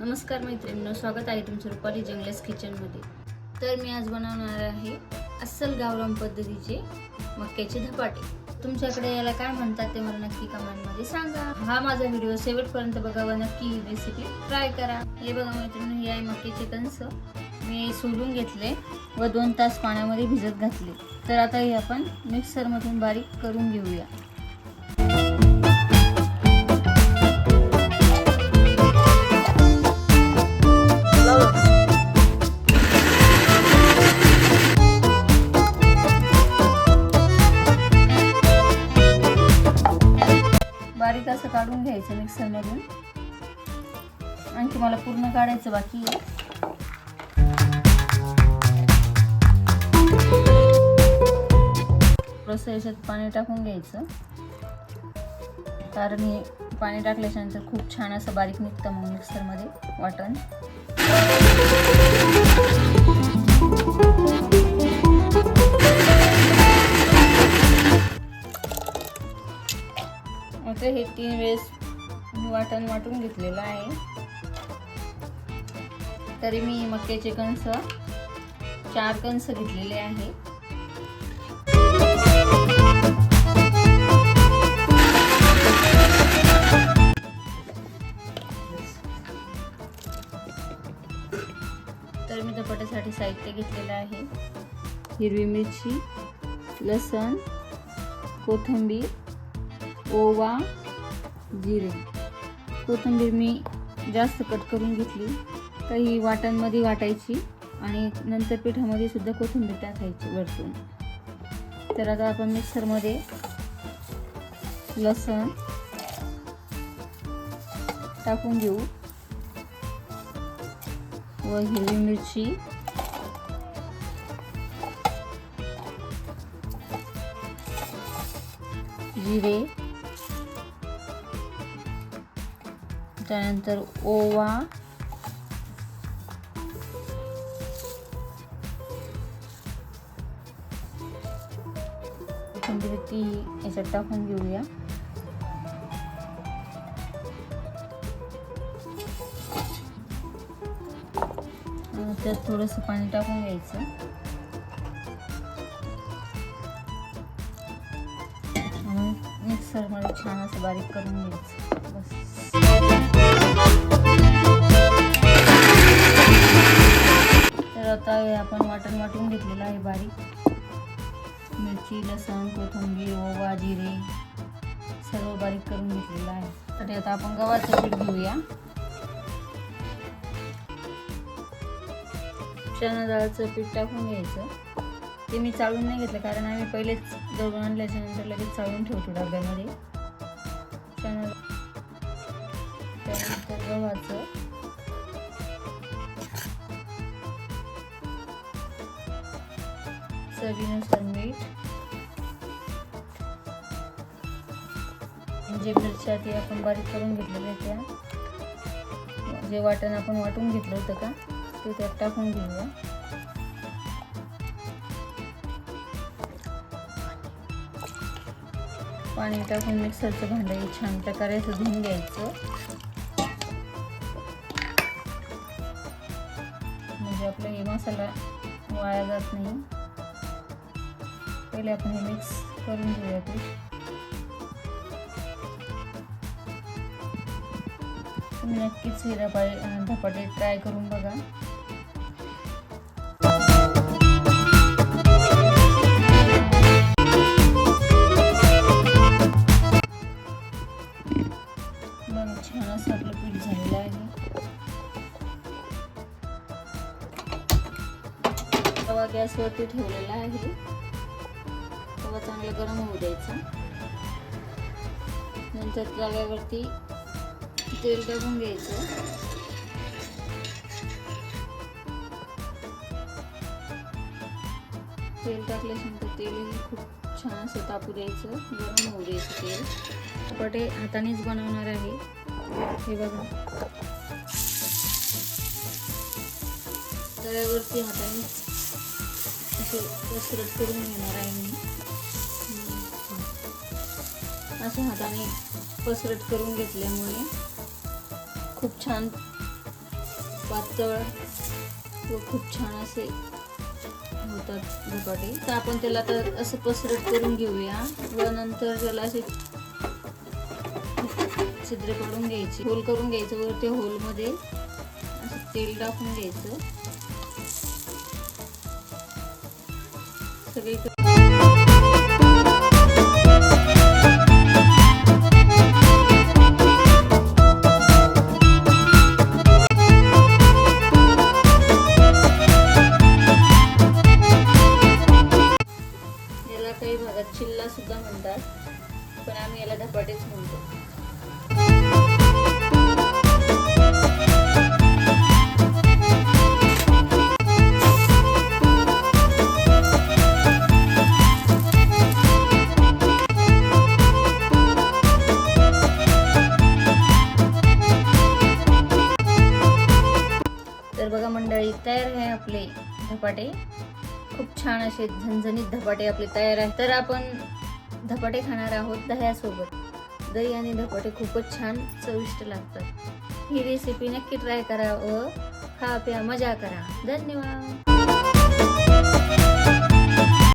नमस्कार मैत्रिणींनो, स्वागत आहे तुमचं रुपाली जंगलेस किचनमध्ये। तर मी आज बनवणार आहे अस्सल गावरान पद्धतीचे मक्याचे धपाटे। तुमच्याकडे याला काय म्हणतात ते मला नक्की कमेंटमध्ये सांगा। हा माझा व्हिडिओ शेवटपर्यंत बघा व नक्की ही रेसिपी ट्राय करा। हे बघा मैत्रिणींनो, हे आहे मक्याचे कणस। मी सोलून घेतले व 2 तास पाण्यामध्ये भिजत घातले। तर आता हे आपण मिक्सरमधून बारीक करून घेऊया। बारीक असं काढून घ्यायचं मिक्सर मधून। आणखी मला पूर्ण काढायचं बाकी आहे। थोडंसं याच्यात पाणी टाकून घ्यायचं, कारण हे पाणी टाकल्याच्या नंतर खूप छान असं बारीक निघतं मग मिक्सर मध्ये वाटण। आता हे 3 वेळेस वाटण वाटून घेतलेलं आहे। तरी मी मक्याचे कणस 4 कणस घेतलेले आहे। तर मी धपाट्यासाठी साहित्य घेतलेलं आहे। हिरवी मिरची, लसूण, कोथिंबीर, ओवा, जिरे। कोथिंबीर मी जास्त कट करून घेतली, काही वाटणमध्ये वाटायची आणि नंतर पिठामध्ये सुद्धा कोथिंबीर टाकायची वरतून। तर आता आपण मिक्सरमध्ये लसूण टाकून घेऊ व हिरवी मिरची, जिरे, त्यानंतर ओवा, कोथिंबीर ती याच्यात टाकून घेऊया। त्यात थोडंसं पाणी टाकून घ्यायचं आणि मिक्सर मध्ये छान असं बारीक करून घ्यायचं बस। तर आता आपण वाटण वाटून घेतलेलं आहे बारीक। मिरची, लसूण, कोथिंबीर, ओवा, जिरे सर्व बारीक करून घेतलेलं आहे। तर आता आपण गव्हाचं पीठ घेऊया। चणा डाळचं पीठ टाकून घ्यायचं। ते मी चाळून नाही घेतलं, कारण आम्ही पहिलेच दळून आणल्याच्या नंतर लगेच चाळून ठेवतो डब्यामध्ये। त्यानंतर गव्हाचं, चवीनुसार मीठ, जे मिरच्या ते आपण बारीक करून घेतलेल्या त्या, जे वाटण आपण वाटून घेतलं होतं का ते त्यात टाकून घेऊया। पाणी टाकून मिक्सरचं भांडं छान प्रकारे असं धुवून घ्यायचं, म्हणजे आपला हे मसाला वाया जात नाही। पहिले आपण हे मिक्स करून घेऊया पीठ। तुम्ही नक्कीच हे धपाटे ट्राय करून बघा। छान असं आपलं पीठ झालेलं आहे। तवा गॅसवरती ठेवलेला आहे। तवा चांगला गरम होऊ द्यायचा। नंतर तव्यावरती तेल टाकून घ्यायचं। तेल टाकल्यानंतर तेलही खूप छान असं तापू द्यायचं, गरम होऊ द्यायचं तेल। धपाटे हातानेच बनवणार आहे। हे बघा, तव्यावरती हाताने असे पसरट करून घेणार आहे मी। अशा हाताने पसरट करून घेतल्यामुळे खूप छान पातळ व खूप छान असे होतात धपाटे. तर आपण त्याला तर असं पसरट करून घेऊया व नंतर त्याला असे छिद्र करून घ्यायचे, होल करून घ्यायचं व त्या होलमध्ये असं तेल टाकून घ्यायचं सगळीकडे. काही भागात चिल्ला सुद्धा म्हणतात, पण आम्ही याला धपाटेच म्हणतो. तर बघा मंडळी, तयार आहे आपले धपाटे. खूप छान असे झणझणीत धपाटे आपले तयार आहेत. तर आपण धपाटे खाणार आहोत दह्यासोबत. दही आणि धपाटे खूपच छान चविष्ट लागतात. ही रेसिपी नक्की ट्राय करा व खा प्या मजा करा. धन्यवाद.